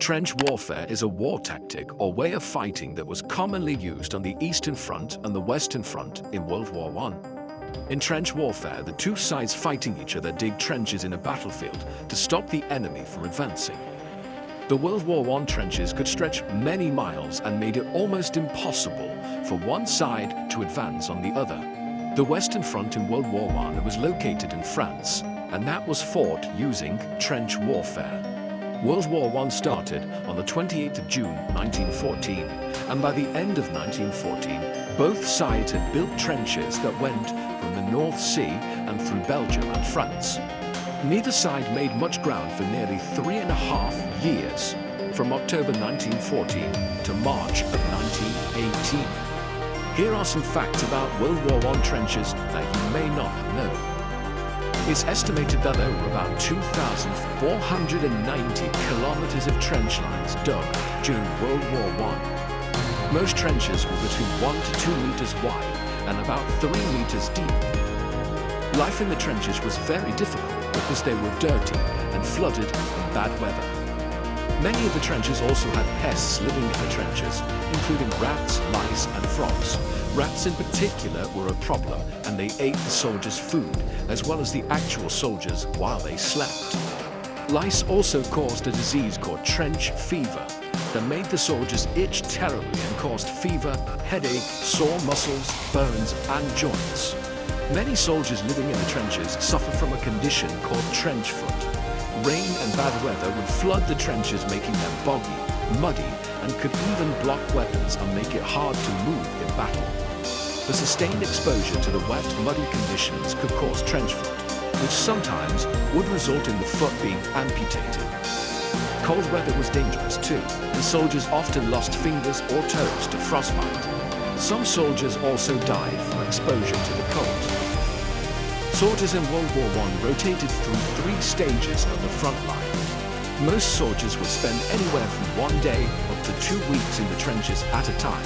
Trench warfare is a war tactic or way of fighting that was commonly used on the Eastern Front and the Western Front in World War I. In trench warfare, the two sides fighting each other dig trenches in a battlefield to stop the enemy from advancing. The World War I trenches could stretch many miles and made it almost impossible for one side to advance on the other. The Western Front in World War I was located in France, and that was fought using trench warfare. World War I started on the 28th of June 1914, and by the end of 1914, both sides had built trenches that went from the North Sea and through Belgium and France. Neither side made much ground for nearly 3.5 years, from October 1914 to March of 1918. Here are some facts about World War I trenches that you may not know. It's estimated that there were about 2,490 kilometers of trench lines dug during World War I. Most trenches were between 1 to 2 meters wide and about 3 meters deep. Life in the trenches was very difficult because they were dirty and flooded in bad weather. Many of the trenches also had pests living in the trenches, including rats, lice, and frogs. Rats in particular were a problem, and they ate the soldiers' food, as well as the actual soldiers while they slept. Lice also caused a disease called trench fever that made the soldiers itch terribly and caused fever, headache, sore muscles, bones, and joints. Many soldiers living in the trenches suffered from a condition called trench foot. Rain and bad weather would flood the trenches, making them boggy, muddy, and could even block weapons and make it hard to move in battle. The sustained exposure to the wet, muddy conditions could cause trench foot, which sometimes would result in the foot being amputated. Cold weather was dangerous too, and soldiers often lost fingers or toes to frostbite. Some soldiers also died from exposure to the cold. Soldiers in World War I rotated through 3 stages of the front line. Most soldiers would spend anywhere from 1 day up to 2 weeks in the trenches at a time.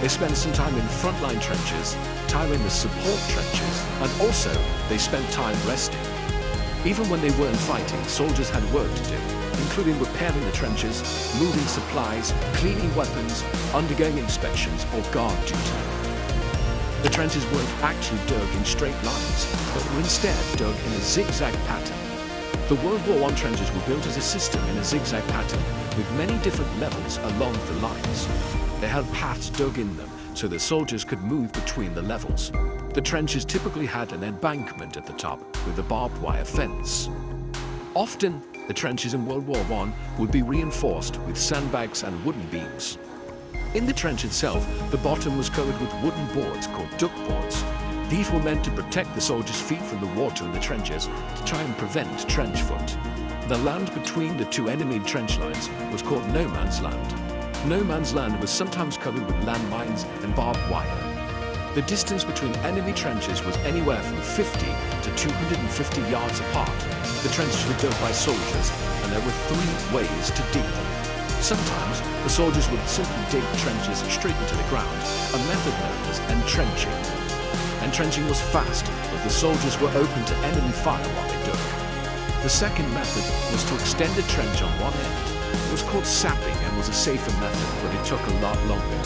They spent some time in frontline trenches, time in the support trenches, and also they spent time resting. Even when they weren't fighting, soldiers had work to do, including repairing the trenches, moving supplies, cleaning weapons, undergoing inspections, or guard duty. The trenches weren't actually dug in straight lines, but were instead dug in a zigzag pattern. The World War I trenches were built as a system in a zigzag pattern, with many different levels along the lines. They had paths dug in them so the soldiers could move between the levels. The trenches typically had an embankment at the top with a barbed wire fence. Often, the trenches in World War I would be reinforced with sandbags and wooden beams. In the trench itself, the bottom was covered with wooden boards called duck boards. These were meant to protect the soldiers' feet from the water in the trenches to try and prevent trench foot. The land between the 2 enemy trench lines was called no man's land. No man's land was sometimes covered with landmines and barbed wire. The distance between enemy trenches was anywhere from 50 to 250 yards apart. The trenches were dug by soldiers, and there were 3 ways to dig them. Sometimes, the soldiers would simply dig trenches straight into the ground, a method known as entrenching. Entrenching was fast, but the soldiers were open to enemy fire while they dug. The second method was to extend a trench on one end. It was called sapping and was a safer method, but it took a lot longer.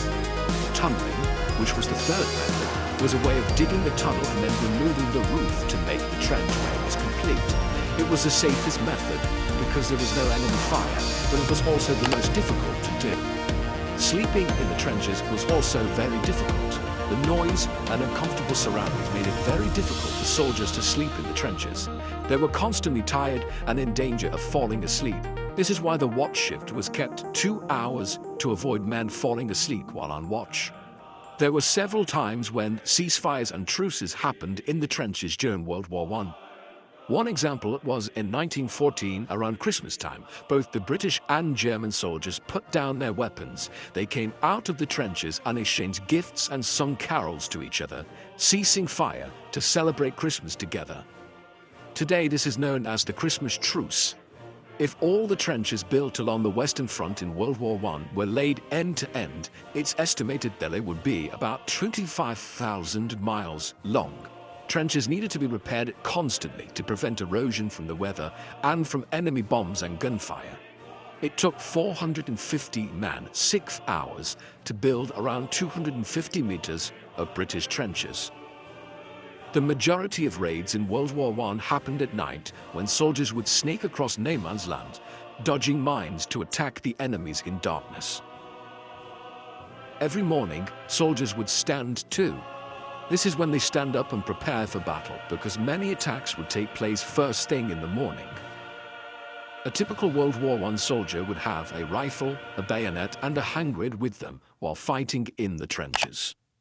Tunneling, which was the third method, was a way of digging the tunnel and then removing the roof to make the trench when it was complete. It was the safest method because there was no enemy fire, but it was also the most difficult to do. Sleeping in the trenches was also very difficult. The noise and uncomfortable surroundings made it very difficult for soldiers to sleep in the trenches. They were constantly tired and in danger of falling asleep. This is why the watch shift was kept 2 hours to avoid men falling asleep while on watch. There were several times when ceasefires and truces happened in the trenches during World War I. One example was in 1914 around Christmas time. Both the British and German soldiers put down their weapons. They came out of the trenches and exchanged gifts and sung carols to each other, ceasing fire to celebrate Christmas together. Today this is known as the Christmas truce. If all the trenches built along the Western Front in World War I were laid end to end, it's estimated that they would be about 25,000 miles long. Trenches needed to be repaired constantly to prevent erosion from the weather and from enemy bombs and gunfire. It took 450 men 6 hours to build around 250 meters of British trenches. The majority of raids in World War I happened at night when soldiers would sneak across no man's land, dodging mines to attack the enemies in darkness. Every morning, soldiers would stand to. This is when they stand up and prepare for battle, because many attacks would take place first thing in the morning. A typical World War I soldier would have a rifle, a bayonet, and a hand grenade with them while fighting in the trenches.